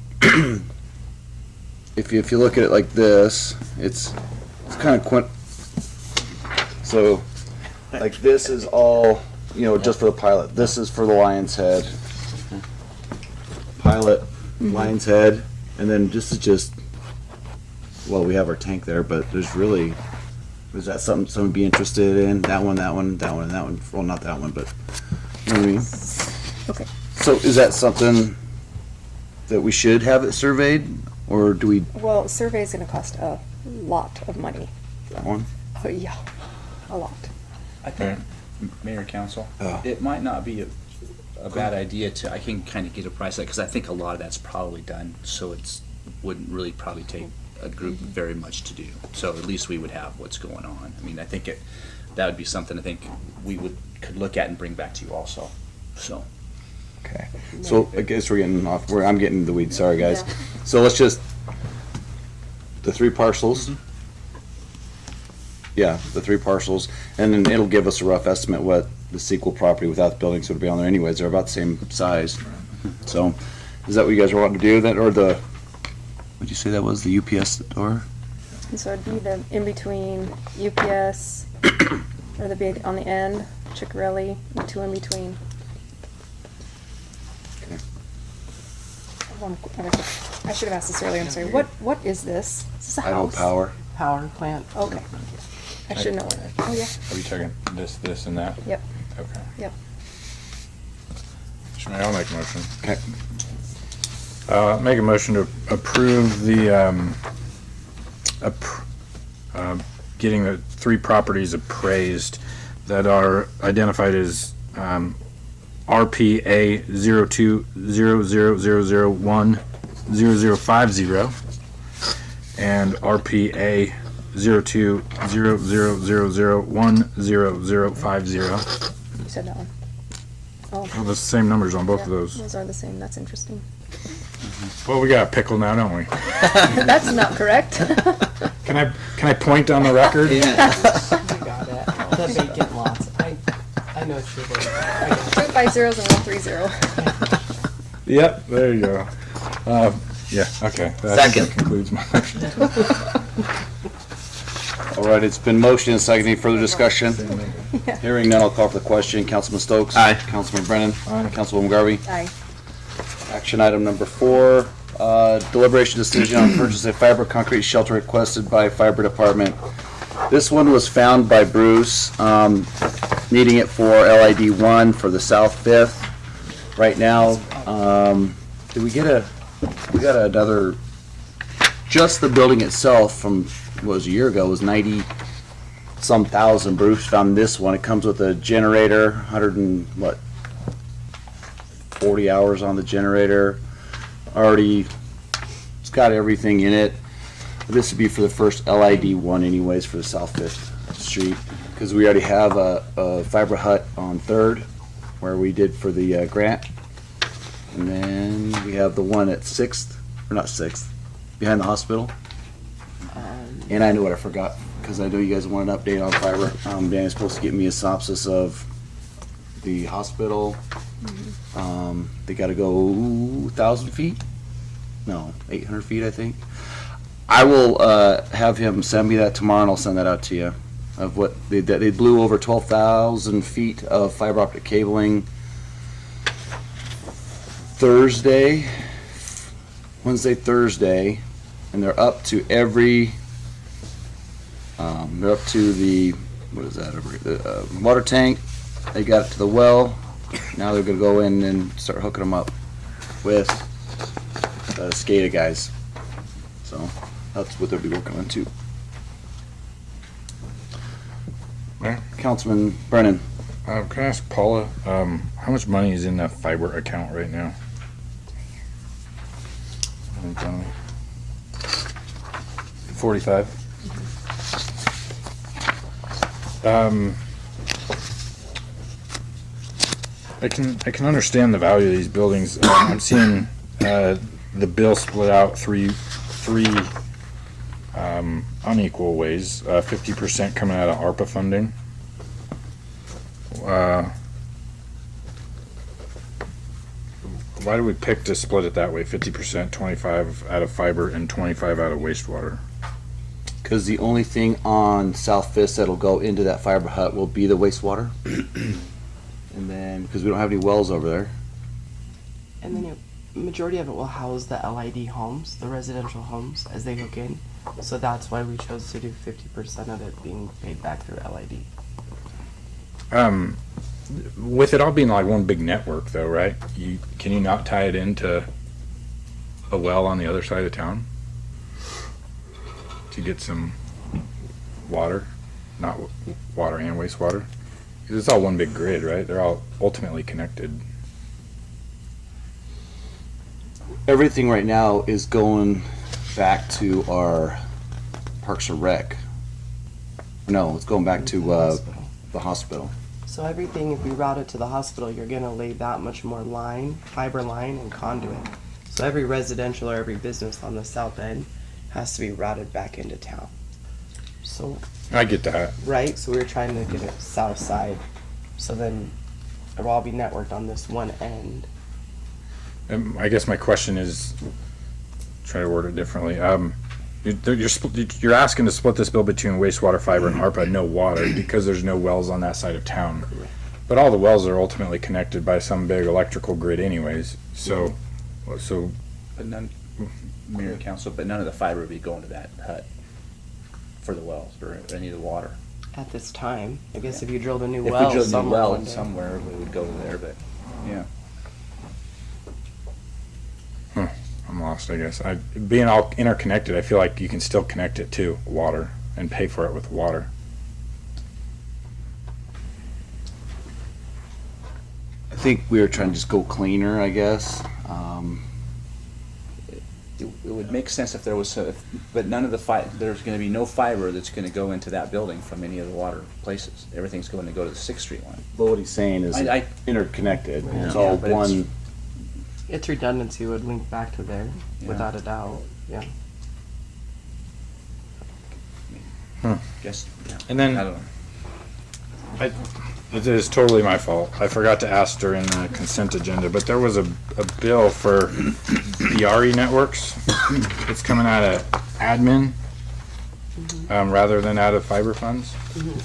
if you look at it like this, it's kind of so like this is all just for the pilot. This is for the Lion's Head pilot, Lion's Head, and then this is just we have our tank there, but there's really. Is that something someone would be interested in? That one, and that one. Well, not that one, but you know what I mean? Okay. So is that something that we should have it surveyed, or do we? Well, a survey is gonna cost a lot of money. That one? Oh, yeah, a lot. I think, Mayor, Council, Oh. it might not be a bad idea I can kind of get a price, because I think a lot of that's probably done, so wouldn't really probably take a group very much to do. So at least we would have what's going on. I mean, I think that would be something I think we could look at and bring back to you also. So. Okay. So I guess we're getting off. I'm getting in the weeds. Sorry, guys. So let's just the 3 parcels. Yeah, the 3 parcels, and then it'll give us a rough estimate what the sequel property without the buildings would be on there. Anyways, they're about the same size. So, is that what you guys are wanting to do? That or the? What'd you say that was? The UPS door? And so it'd be the in-between UPS, or the big on the end, Ciccarelli, the 2 in between. Okay. I should have asked this earlier, I'm sorry. What is this? Is this a Idaho house? Power. Power plant. Okay. I should know that. Oh, yeah. Are we talking this, and that? Yep. Okay. Yep. Sure, I'll make a motion. Okay. Make a motion to approve the getting the 3 properties appraised that are identified as RPA 020000100050 and RPA 020000100050. You said that one. Oh, Well, the same numbers on both yeah, of those. those are the same. That's interesting. Well, we got a pickle now, don't we? That's not correct. Can I point on the record? I got it. The vacant lots. I know it's your word. I got it. 2 5 zeros and 1 3 0. Yep, there you go. Yeah, okay. I think Second. that concludes my motion. All right, it's been motioned and seconded. Any further discussion? Hearing none, I'll call for the question. Councilman Stokes? Aye. Councilman Brennan? Aye. Councilwoman Garvey? Aye. Action item number 4, deliberation decision on purchase of fiber concrete shelter requested by Fiber Department. This one was found by Bruce, needing it for LID 1 for the South 5th. Right now, we got another, just the building itself from, what was a year ago, was 90 some thousand. Bruce found this one. It comes with a generator, 40 hours on the generator. Already, it's got everything in it. This would be for the first LID 1 anyways for the South 5th Street, because we already have a fiber hut on 3rd where we did for the grant. And then we have the one at 6th, or not 6th, behind the hospital. And I know what I forgot, because I know you guys want an update on fiber. Danny's supposed to get me a synopsis of the hospital. They got to go 1,000 feet? No, 800 feet, I think. I will have him send me that tomorrow, and I'll send that out to you. Of what they blew over 12,000 feet of fiber optic cabling Wednesday, Thursday, and they're up to every. They're up to the, what is that over here? The water tank. They got it to the well. Now they're gonna go in and start hooking them up with SCADA guys. So that's what they'll be working on too. Right. Councilman Brennan. Can I ask Paula, how much money is in that fiber account right now? 45. I can understand the value of these buildings. I'm seeing the bill split out three unequal ways. 50% coming out of ARPA funding. Why do we pick to split it that way? 50%, 25 out of fiber, and 25 out of wastewater. Because the only thing on South 5th that'll go into that fiber hut will be the wastewater. And then, because we don't have any wells over there. And then the majority of it will house the LID homes, the residential homes, as they hook in. So that's why we chose to do 50% of it being paid back through LID. With it all being like one big network, though, right? Can you not tie it into a well on the other side of town to get some water, not water and wastewater? Because it's all one big grid, right? They're all ultimately connected. Everything right now is going back to our Parks and Rec. No, it's going back to the hospital. So everything, if we route it to the hospital, you're gonna lay that much more line, fiber line and conduit. So every residential or every business on the south end has to be routed back into town. So, I get that. right, so we were trying to get it south side. So then it'll all be networked on this one end. I guess my question is, try to word it differently. You're asking to split this bill between wastewater, fiber, and ARPA, no water, because there's no wells on that side of town. But all the wells are ultimately connected by some big electrical grid anyways. So But none, Mayor and Council, but none of the fiber would be going to that hut for the wells or any of the water. At this time, I guess if you drilled a new If well we drilled a new somewhere one well day. somewhere, we would go there, but, yeah. I'm lost, I guess. Being all interconnected, I feel like you can still connect it to water and pay for it with water. I think we were trying to just go cleaner, I guess. it would make sense if there was, but none of the there's gonna be no fiber that's gonna go into that building from any of the water places. Everything's going to go to the 6th Street line. But what he's saying is I- interconnected. It's Yeah, all but it's- one. Its redundancy would link back to there, Yeah. without a doubt. Yeah. Guess, yeah. And then- I don't know. It is totally my fault. I forgot to ask during the consent agenda, but there was a bill for BRE networks. It's coming out of admin, rather than out of fiber funds.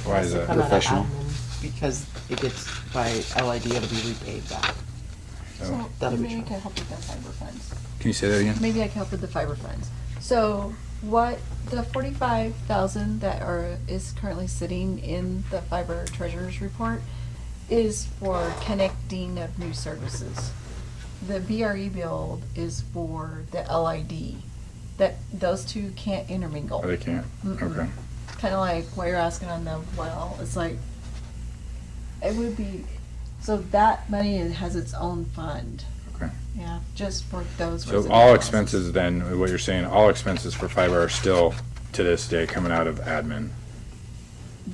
Why is that? Come out of Professional. admin, because it gets by LID, it'll be repaid back. So That'll be maybe I true. can help with the fiber funds. Can you say that again? Maybe I can help with the fiber funds. So what the 45,000 that is currently sitting in the fiber treasurer's report is for connecting of new services. The BRE build is for the LID. That those two can't intermingle. Oh, they can't? Okay. Kind of like what you're asking on the well. It's like it would be. So that money has its own fund. Okay. Yeah, just for those. So residential all houses. expenses then, what you're saying, all expenses for fiber are still, to this day, coming out of admin?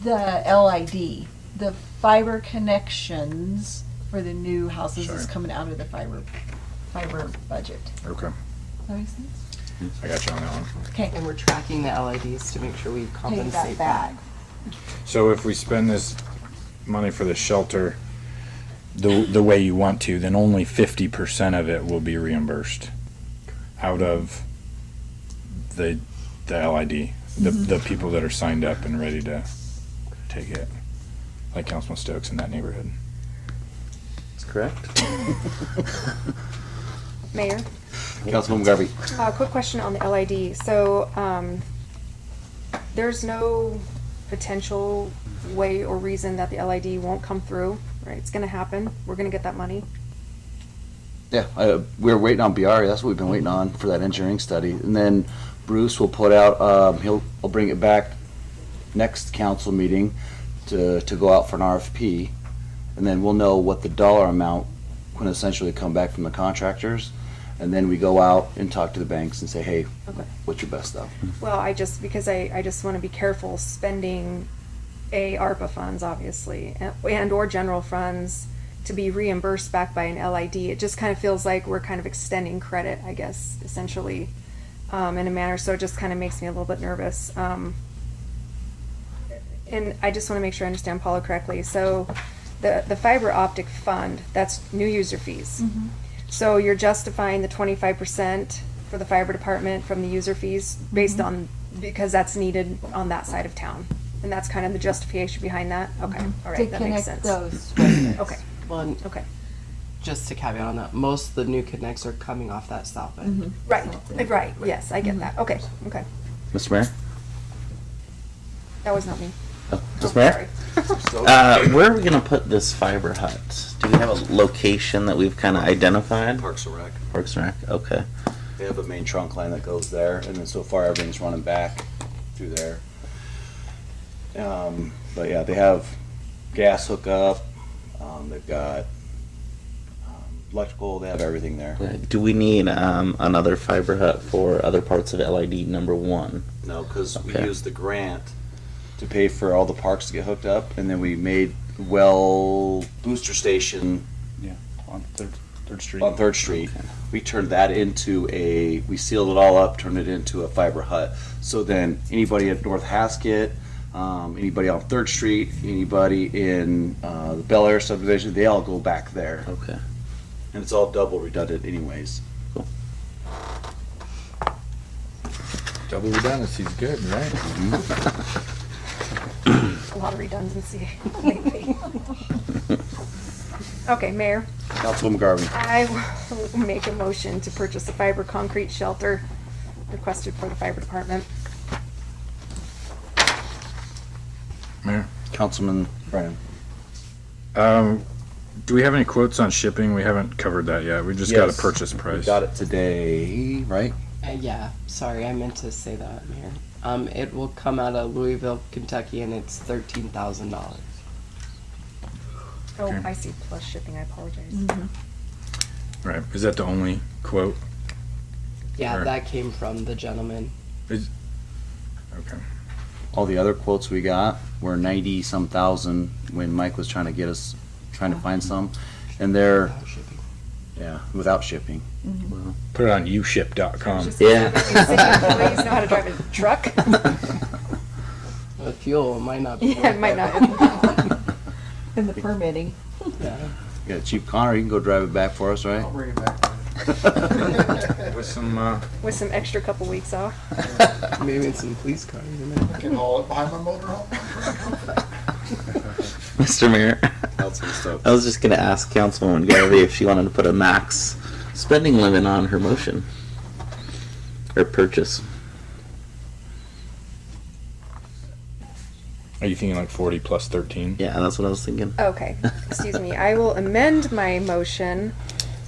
The LID, the fiber connections for the new houses is Sorry. coming out of the fiber budget. Okay. Does that make sense? I got you on that one. Okay. And we're tracking the LIDs to make sure we Pay compensate that back. So if we spend this money for the shelter the way you want to, then only 50% of it will be reimbursed out of the LID, the people that are signed up and ready to take it, like Councilman Stokes in that neighborhood. That's correct. Mayor, Councilwoman Garvey. quick question on the LID. So, there's no potential way or reason that the LID won't come through, right? It's gonna happen. We're gonna get that money. Yeah, we're waiting on BR. That's what we've been waiting on for that engineering study. And then Bruce will put out, he'll bring it back next council meeting to go out for an RFP. And then we'll know what the dollar amount can essentially come back from the contractors. And then we go out and talk to the banks and say, hey, Okay. what's your best stuff? Well, I just want to be careful spending ARPA funds, obviously, and or general funds to be reimbursed back by an LID. It just kind of feels like we're kind of extending credit, I guess, essentially, in a manner. So it just kind of makes me a little bit nervous. And I just want to make sure I understand Paula correctly. So the fiber optic fund, that's new user fees. So you're justifying the 25% for the fiber department from the user fees based on, because that's needed on that side of town. And that's kind of the justification behind that? Okay, all right, that makes sense. Those. Okay, Well, and okay. just to caveat on that, most of the new connects are coming off that south end. Right, right, yes, I get that. Okay, okay. Mr. Mayor? That was not me. Oh, Mr. Oh, Mayor? sorry. Where are we gonna put this fiber hut? Do we have a location that we've kind of identified? Parks and Rec. Parks and Rec, okay. They have a main trunk line that goes there, and then so far everything's running back through there. But yeah, they have gas hookup, they've got electrical, they have everything there. Do we need another fiber hut for other parts of LID number 1? No, because we Okay. used the grant to pay for all the parks to get hooked up, and then we made well booster station Yeah, on Third Street. on 3rd Street. We turned that into we sealed it all up, turned it into a fiber hut. So then anybody at North Haskett, anybody on 3rd Street, anybody in the Bel Air subdivision, they all go back there. Okay. And it's all double redundant anyways. Double redundancy is good, right? A lot of redundancy lately. Okay, Mayor, Councilwoman Garvey. I will make a motion to purchase a fiber concrete shelter requested for the fiber department. Mayor? Councilman Brennan. Do we have any quotes on shipping? We haven't covered that yet. We just got a Yes, purchase We price. got it today, right? Yeah, sorry, I meant to say that, Mayor. It will come out of Louisville, Kentucky, and it's $13,000. Oh, Okay. I see, plus shipping, I apologize. Right. Is that the only quote? Yeah, Or- that came from the gentleman. Okay. All the other quotes we got were 90-some thousand when Mike was trying to find some. And they're, Without shipping. yeah, without shipping. Put it on uship.com. Yeah. City employees know how to drive a truck. With fuel, it might not be. Yeah, it might not. And the permitting. Yeah. You got Chief Connor, you can go drive it back for us, right? I'll bring it back. With some, With some extra couple weeks off. Maybe some police cars in there. I can haul it behind my motorhome. Mr. Mayor, Councilman Stokes. I was just gonna ask Councilwoman Garvey if she wanted to put a max spending limit on her motion. Or purchase. are you thinking like 40 plus 13? Yeah, that's what I was thinking. Okay, excuse me. I will amend my motion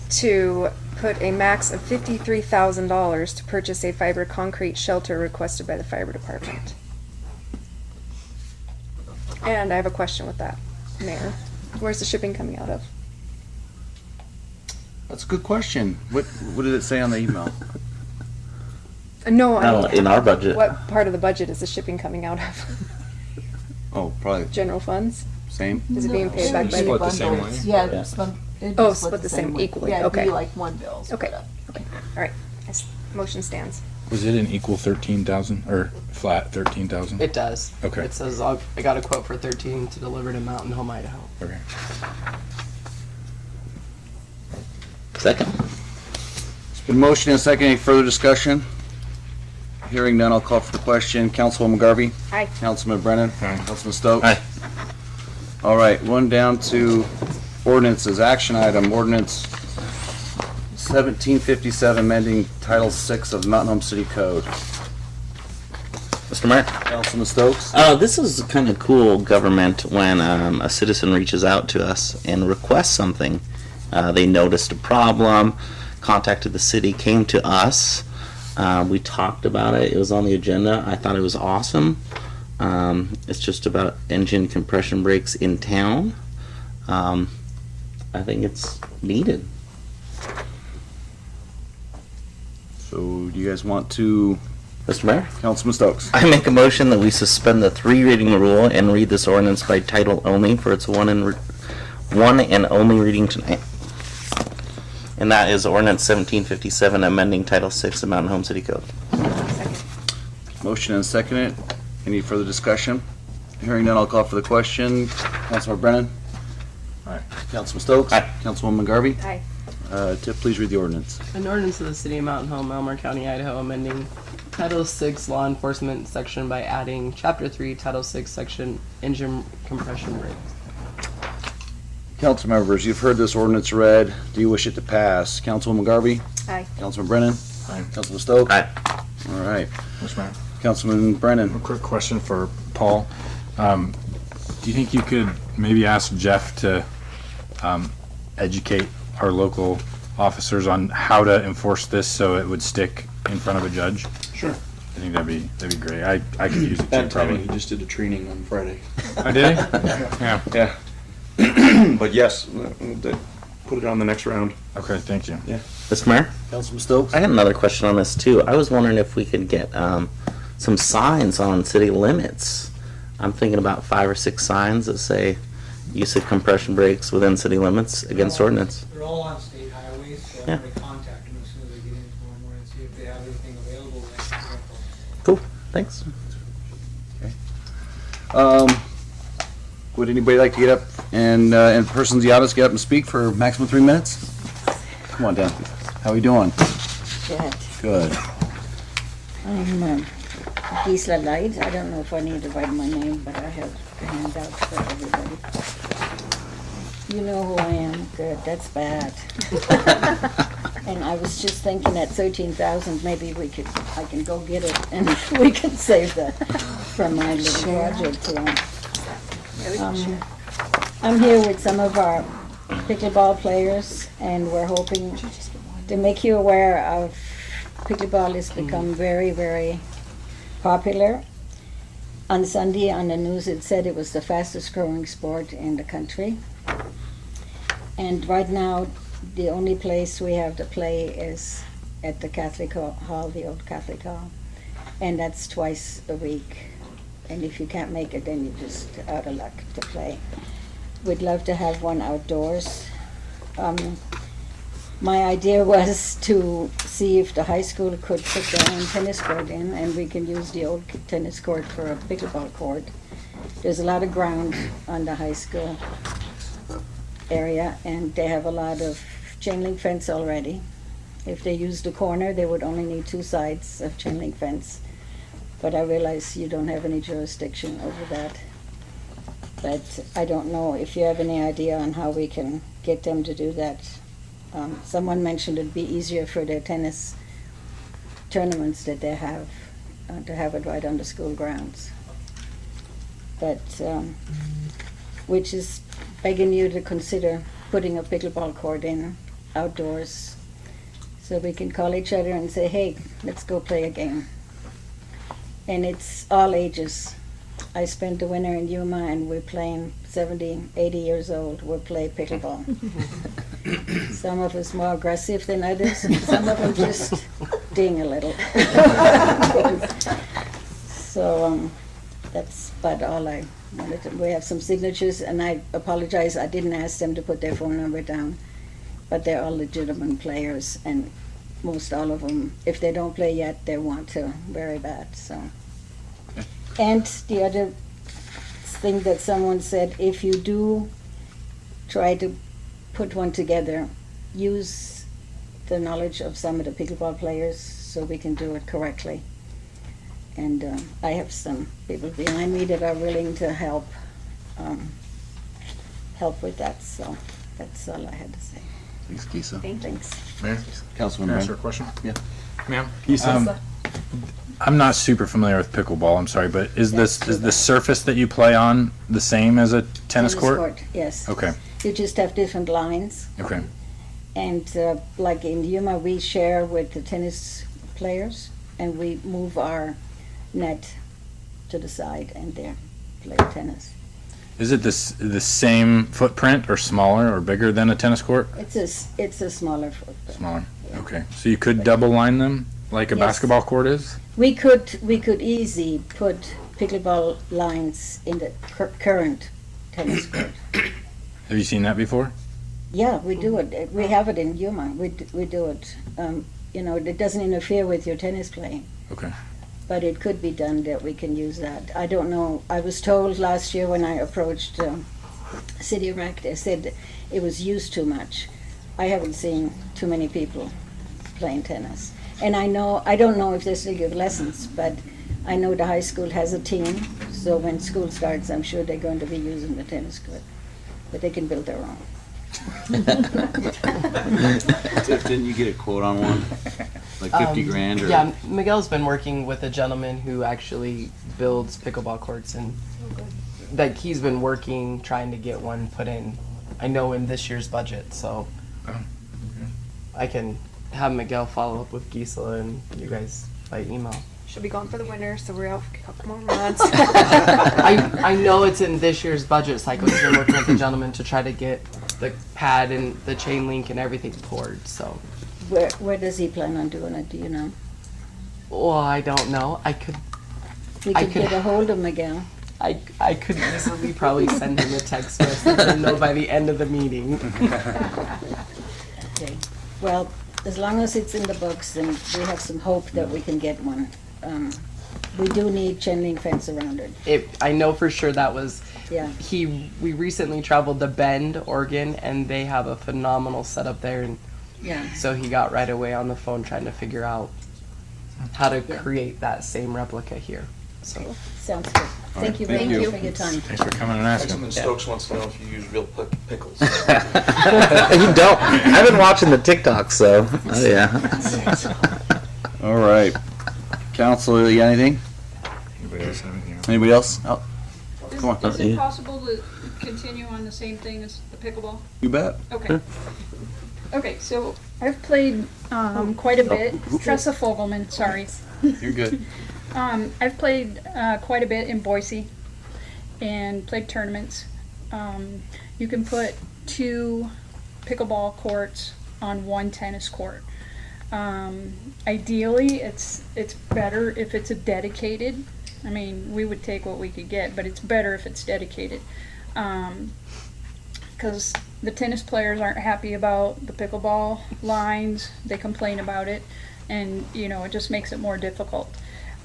to put a max of $53,000 to purchase a fiber concrete shelter requested by the fire department. And I have a question with that, Mayor. Where's the shipping coming out of? That's a good question. What did it say on the email? No, I No, mean, in our budget. what part of the budget is the shipping coming out of? Oh, probably General funds? same. Is it being paid back by Split the? the same way? Yeah, Yeah. it'd Oh, be split the same way. equally, Yeah, it'd okay. be like one bill. Okay, split up. okay, all right. Yes, motion stands. Was it an equal 13,000 or flat 13,000? It does. Okay. It says I got a quote for 13 to deliver to Mountain Home, Idaho. Okay. Second. It's been motioned and second. Any further discussion? Hearing none, I'll call for the question. Councilwoman Garvey? Aye. Councilman Brennan? Aye. Councilman Stokes? Aye. All right, one down to ordinances. Action item, ordinance 1757, amending Title VI of the Mountain Home City Code. Mr. Mayor? Councilman Stokes? This is kind of cool government when a citizen reaches out to us and requests something. They noticed a problem, contacted the city, came to us. We talked about it. It was on the agenda. I thought it was awesome. It's just about engine compression brakes in town. I think it's needed. So do you guys want to, Mr. Mayor? Councilman Stokes? I make a motion that we suspend the 3 reading rule and read this ordinance by title only for its one and only reading tonight. And that is ordinance 1757, amending Title VI of Mountain Home City Code. Second. Motion and second. Any further discussion? Hearing none, I'll call for the question. Councilman Brennan? Aye. Councilman Stokes? Aye. Councilwoman Garvey? Aye. Tip, please read the ordinance. An ordinance of the City of Mountain Home, Elmer County, Idaho, amending Title VI Law Enforcement section by adding Chapter 3, Title 6, Section Engine Compression Brakes. Council members, you've heard this ordinance read. Do you wish it to pass? Councilwoman Garvey? Aye. Councilman Brennan? Aye. Councilman Stokes? Aye. All right. Mr. Mayor? Councilman Brennan? A quick question for Paul. Do you think you could maybe ask Jeff to educate our local officers on how to enforce this so it would stick in front of a judge? Sure. I think that'd be great. I could use it too, That timing, probably. he just did a training on Friday. I did? Yeah. Yeah. But yes, put it on the next round. Okay, thank you. Mr. Mayor? Councilman Stokes? I had another question on this too. I was wondering if we could get some signs on city limits. I'm thinking about 5 or 6 signs that say use of compression brakes within city limits against ordinance. They're all on state highways, so Yeah. I'm gonna contact them as soon as they get in tomorrow morning and see if they have anything available. Cool, thanks. Would anybody like to get up and persons in the audience get up and speak for maximum 3 minutes? Come on down. How we doing? Good. Good. I'm Gisela Light. I don't know if I need to write my name, but I have a handout for everybody. You know who I am. Good. That's bad. And I was just thinking at 13,000, maybe I can go get it and we can save that from my little project here. I'm here with some of our pickleball players, and we're hoping to make you aware of pickleball has become very, very popular. On Sunday on the news it said it was the fastest growing sport in the country. And right now the only place we have to play is at the Catholic Hall, the old Catholic Hall. And that's twice a week. And if you can't make it, then you're just out of luck to play. We'd love to have one outdoors. My idea was to see if the high school could put their own tennis court in, and we can use the old tennis court for a pickleball court. There's a lot of ground on the high school area, and they have a lot of chain link fence already. If they used the corner, they would only need 2 sides of chain link fence. But I realize you don't have any jurisdiction over that. But I don't know if you have any idea on how we can get them to do that. Someone mentioned it'd be easier for their tennis tournaments that they have to have it right on the school grounds. But which is begging you to consider putting a pickleball court in outdoors, so we can call each other and say, hey, let's go play a game. And it's all ages. I spent the winter in Yuma, and we're playing 70, 80 years old. We'll play pickleball. Some of us more aggressive than others, and some of them just ding a little. So that's about all I wanted to. We have some signatures, and I apologize, I didn't ask them to put their phone number down, but they're all legitimate players, and most all of them, if they don't play yet, they want to very bad. So, and the other thing that someone said, if you do try to put one together, use the knowledge of some of the pickleball players so we can do it correctly. And I have some people behind me that are willing to help with that. So that's all I had to say. Thanks, Kisa. Thanks. Mayor, Councilman can I ask Brand. her a question? Yeah. Ma'am, I'm not super familiar with pickleball, I'm sorry, but is the surface that you play on the same as a tennis court? Yes. Okay, You just have different lines. okay. And like in Yuma, we share with the tennis players, and we move our net to the side, and they play tennis. Is it the same footprint or smaller or bigger than a tennis court? It's a smaller footprint. Smaller, okay. So you could double line them like a Yes. basketball court is? We could easily put pickleball lines in the current tennis court. Have you seen that before? Yeah, we do it. We have it in Yuma. We do it. It doesn't interfere with your tennis playing. Okay. But it could be done that we can use that. I don't know. I was told last year when I approached City Rec, they said it was used too much. I haven't seen too many people playing tennis. And I don't know if they still give lessons, but I know the high school has a team. So when school starts, I'm sure they're going to be using the tennis court. But they can build their own. Didn't you get a quote on one? Like 50 grand? Or? Yeah, Miguel's been working with a gentleman who actually builds pickleball courts, and like he's been working trying to get one put in. I know in this year's budget, so I can have Miguel follow up with Gisela and you guys by email. She'll be gone for the winter, so we're out for a couple more months. I know it's in this year's budget cycle. He's been working with the gentleman to try to get the pad and the chain link and everything poured. So, Where does he plan on doing it? Do you know? well, I don't know. I could We I could could- get a hold of Miguel. I could easily probably send him a text message and know by the end of the meeting. Okay. Well, as long as it's in the books, then we have some hope that we can get one. We do need chain link fence around it. I know for sure that was Yeah. we recently traveled to Bend, Oregon, and they have a phenomenal setup there, and Yeah. so he got right away on the phone trying to figure out how to create that same replica here. So Sounds good. Thank you very much for your time. Thanks for coming and asking. Councilman Stokes wants to know if you use real pickles. You don't. I've been watching the TikTok, so yeah. All right. Council, you got anything? Anybody else have anything else? Anybody else? Oh, come on. Is it possible to continue on the same thing as the pickleball? You bet. Okay. Okay, so I've played quite a bit. Tressa Fogelman, sorry. You're good. I've played quite a bit in Boise and played tournaments. You can put 2 pickleball courts on 1 tennis court. Ideally, it's better if it's a dedicated. I mean, we would take what we could get, but it's better if it's dedicated. Because the tennis players aren't happy about the pickleball lines. They complain about it, and you know, it just makes it more difficult.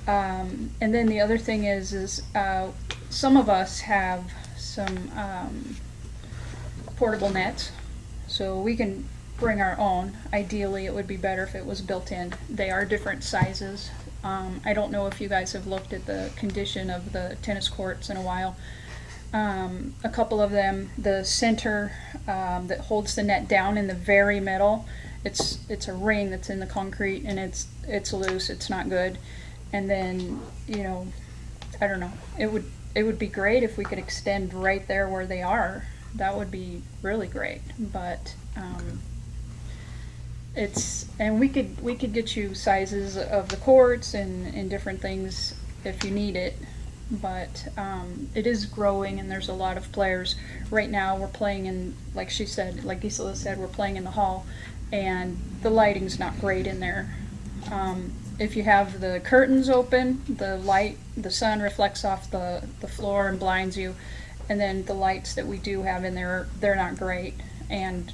And then the other thing is some of us have some portable nets, so we can bring our own. Ideally, it would be better if it was built in. They are different sizes. I don't know if you guys have looked at the condition of the tennis courts in a while. A couple of them, the center that holds the net down in the very middle, it's a ring that's in the concrete, and it's loose. It's not good. And then, you know, I don't know. It would be great if we could extend right there where they are. That would be really great. But and we could get you sizes of the courts and different things if you need it. But it is growing, and there's a lot of players. Right now we're playing in, like she said, like Gisela said, we're playing in the hall, and the lighting's not great in there. If you have the curtains open, the sun reflects off the floor and blinds you, and then the lights that we do have in there, they're not great. And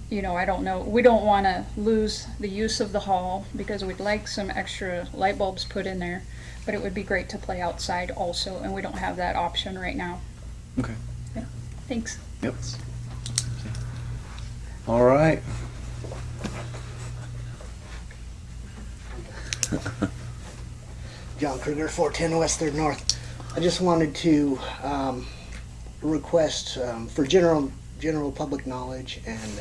you know, I don't know, we don't want to lose the use of the hall because we'd like some extra light bulbs put in there, but it would be great to play outside also, and we don't have that option right now. Okay. Yeah. Thanks. Yep. All right. John Kruger, 410 West 3rd North. I just wanted to request for general public knowledge and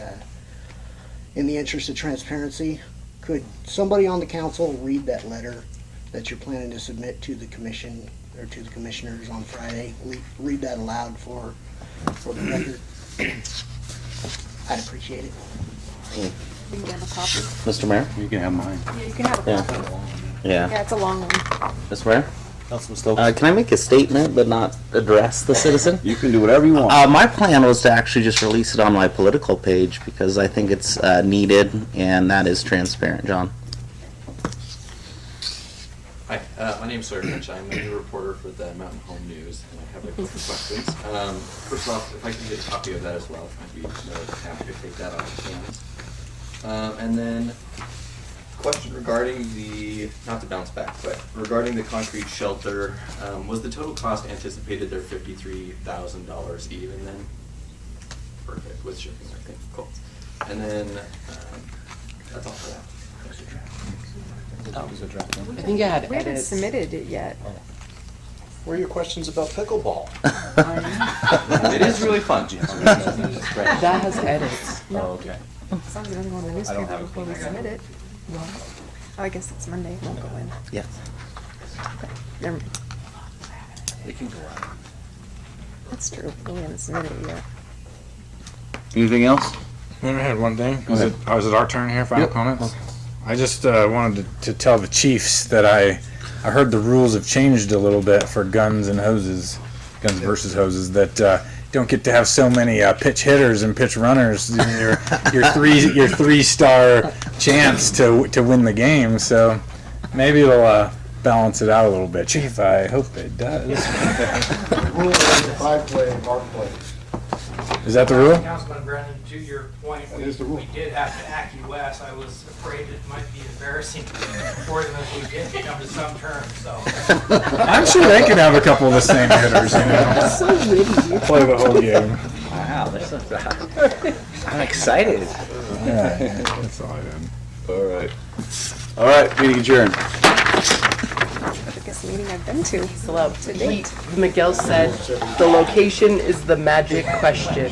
in the interest of transparency, could somebody on the council read that letter that you're planning to submit to the commission or to the commissioners on Friday? Read that aloud for the record. I'd appreciate it. You can have a copy. Mr. Mayor? You can have mine. Yeah, you can have a copy. Yeah. Yeah, it's a long one. Mr. Mayor? Councilman Stokes? Can I make a statement but not address the citizen? You can do whatever you want. My plan was to actually just release it on my political page because I think it's needed, and that is transparent, John. Hi, my name's Sawyer Finch. I'm a new reporter for the Mountain Home News, and I have a couple of questions. First off, if I can get a copy of that as well, I'd be happy to take that off the hands. And then, question regarding not to bounce back, but regarding the concrete shelter, was the total cost anticipated there $53,000 even then? Perfect, with shipping, I think, cool. And then, that's all for that. I think I had We haven't edits. submitted it yet. What are your questions about pickleball? It is really fun, Jim. That has edits. No. Oh, okay. As long as it doesn't go in the I don't newspaper have a before we copy. submit it. Well, I guess it's Monday, it won't go in. Yes. Okay, never mind. It can go out. That's true, we haven't submitted it yet. Anything else? I had one thing. Go Is ahead. it our turn here? Final Yep. comments? I just wanted to tell the chiefs that I heard the rules have changed a little bit for guns versus hoses, that don't get to have so many pitch hitters and pitch runners in your 3-star chance to win the game. So maybe it'll balance it out a little bit. Chief, I hope it does. Rule is 5-play, mark play. Is that the rule? Councilman Brennan, to your point, That is the rule. we did have to acquiesce. I was afraid it might be embarrassing for them if we did come to some terms, so. I'm sure they can have a couple of the same hitters, you know. So witty. Play the whole game. Wow, that's I'm excited. Yeah, that's all I did. All right, meeting adjourned. Biggest meeting I've been to. Hello. To date. Miguel said the location is the magic question.